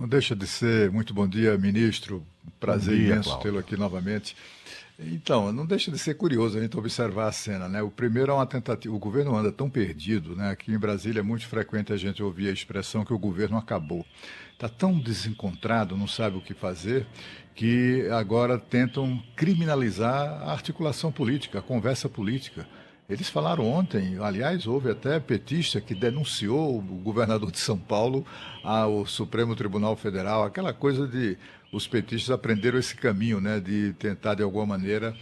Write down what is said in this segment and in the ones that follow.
Não deixa de ser. Muito bom dia, ministro. Bom Prazer dia, imenso tê-lo Cláudio. aqui novamente. Então, não deixa de ser curioso a gente observar a cena, né? O primeiro é uma tentativa. O governo anda tão perdido, né? Aqui em Brasília é muito frequente a gente ouvir a expressão que o governo acabou. Está tão desencontrado, não sabe o que fazer, que agora tentam criminalizar a articulação política, a conversa política. Eles falaram ontem, aliás, houve até petista que denunciou o governador de São Paulo ao Supremo Tribunal Federal, aquela coisa de os petistas aprenderam esse caminho, né, de tentar de alguma maneira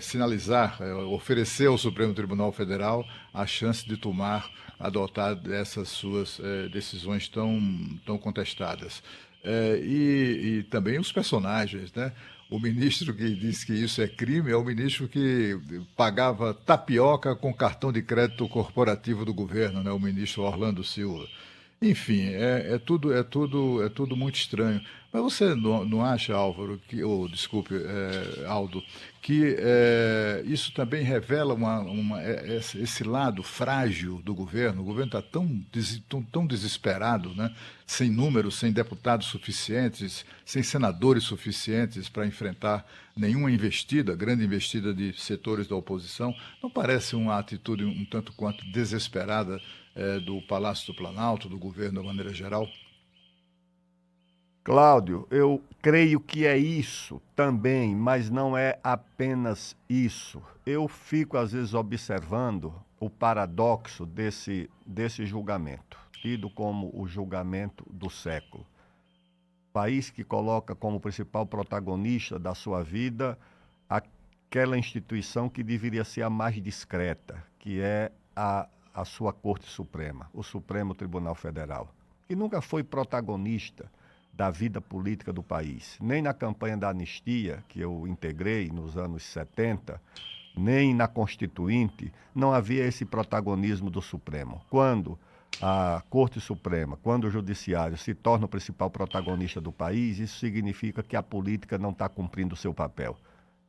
sinalizar, oferecer ao Supremo Tribunal Federal a chance de tomar, adotar essas suas decisões tão contestadas. E também os personagens, né? O ministro que disse que isso é crime é o ministro que pagava tapioca com cartão de crédito corporativo do governo, né? O ministro Orlando Silva. Enfim, é tudo muito estranho. Mas você não acha, Álvaro, desculpe, Aldo, que isso também revela esse lado frágil do governo? O governo está tão desesperado, né? Sem números, sem deputados suficientes, sem senadores suficientes para enfrentar nenhuma investida, grande investida de setores da oposição. Não parece uma atitude um tanto quanto desesperada do Palácio do Planalto, do governo de maneira geral? Cláudio, eu creio que é isso também, mas não é apenas isso. Eu fico, às vezes, observando o paradoxo desse julgamento, tido como o julgamento do século. País que coloca como principal protagonista da sua vida aquela instituição que deveria ser a mais discreta, que é a sua Corte Suprema, o Supremo Tribunal Federal, que nunca foi protagonista da vida política do país, nem na campanha da anistia, que eu integrei nos anos 70, nem na Constituinte, não havia esse protagonismo do Supremo. Quando a Corte Suprema, quando o Judiciário se torna o principal protagonista do país, isso significa que a política não está cumprindo o seu papel.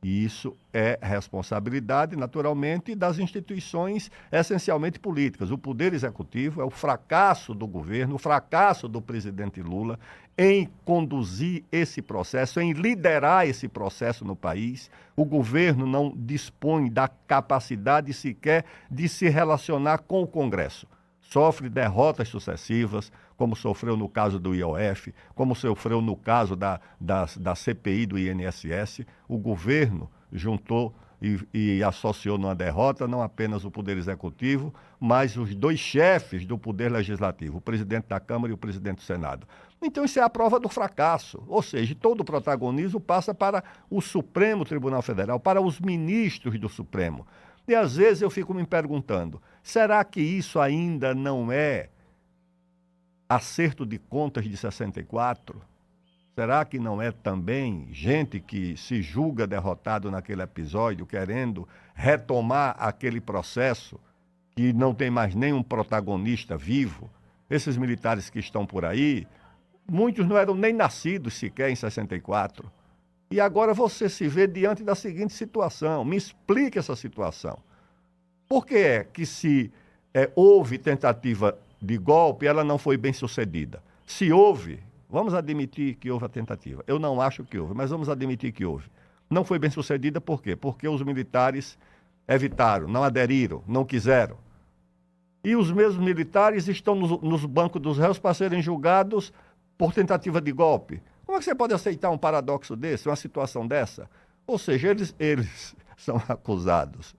E isso é responsabilidade, naturalmente, das instituições essencialmente políticas. O Poder Executivo é o fracasso do governo, o fracasso do presidente Lula em conduzir esse processo, em liderar esse processo no país. O governo não dispõe da capacidade sequer de se relacionar com o Congresso. Sofre derrotas sucessivas, como sofreu no caso do IOF, como sofreu no caso da CPI do INSS. O governo juntou e associou numa derrota não apenas o Poder Executivo, mas os dois chefes do Poder Legislativo, o presidente da Câmara e o presidente do Senado. Então isso é a prova do fracasso, ou seja, todo o protagonismo passa para o Supremo Tribunal Federal, para os ministros do Supremo. E às vezes eu fico me perguntando, será que isso ainda não é acerto de contas de 64? Será que não é também gente que se julga derrotado naquele episódio, querendo retomar aquele processo que não tem mais nenhum protagonista vivo? Esses militares que estão por aí, muitos não eram nem nascidos sequer em 64. E agora você se vê diante da seguinte situação. Me explique essa situação. Por que é que se houve tentativa de golpe, ela não foi bem sucedida? Se houve, vamos admitir que houve a tentativa. Eu não acho que houve, mas vamos admitir que houve. Não foi bem sucedida por quê? Porque os militares evitaram, não aderiram, não quiseram. E os mesmos militares estão nos bancos dos réus para serem julgados por tentativa de golpe. Como é que você pode aceitar um paradoxo desse, uma situação dessa? Ou seja, eles são acusados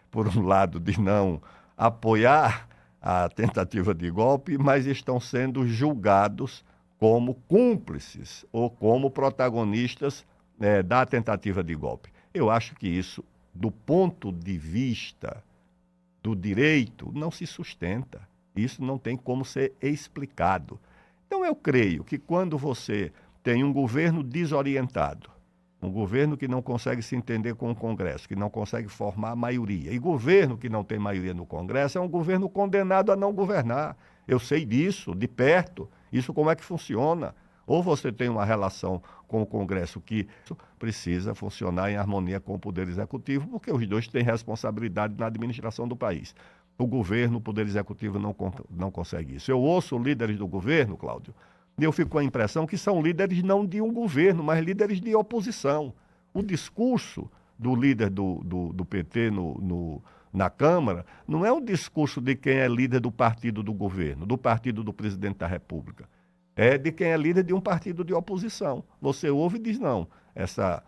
por um lado, de não apoiar a tentativa de golpe, mas estão sendo julgados como cúmplices ou como protagonistas da tentativa de golpe. Eu acho que isso, do ponto de vista do direito, não se sustenta. Isso não tem como ser explicado. Então, eu creio que quando você tem um governo desorientado, um governo que não consegue se entender com o Congresso, que não consegue formar maioria, e governo que não tem maioria no Congresso é um governo condenado a não governar. Eu sei disso, de perto, isso como é que funciona. Ou você tem uma relação com o Congresso que precisa funcionar em harmonia com o Poder Executivo, porque os dois têm responsabilidade na administração do país. O governo, o Poder Executivo não consegue isso. Eu ouço líderes do governo, Cláudio, e eu fico com a impressão que são líderes não de um governo, mas líderes de oposição. O discurso do líder do PT na Câmara não é um discurso de quem é líder do partido do governo, do partido do presidente da República. É de quem é líder de um partido de oposição. Você ouve e diz, não, essa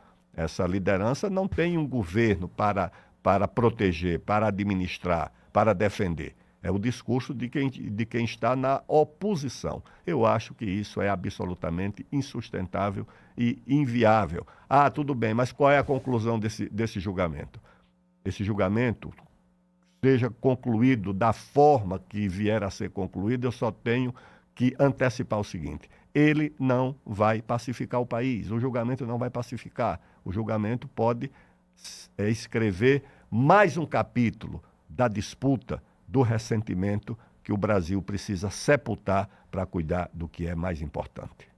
liderança não tem um governo para proteger, para administrar, para defender. É o discurso de quem está na oposição. Eu acho que isso é absolutamente insustentável e inviável. Ah, tudo bem, mas qual é a conclusão desse julgamento? Esse julgamento, seja concluído da forma que vier a ser concluído, eu só tenho que antecipar o seguinte: ele não vai pacificar o país, o julgamento não vai pacificar. O julgamento pode escrever mais um capítulo da disputa, do ressentimento que o Brasil precisa sepultar para cuidar do que é mais importante.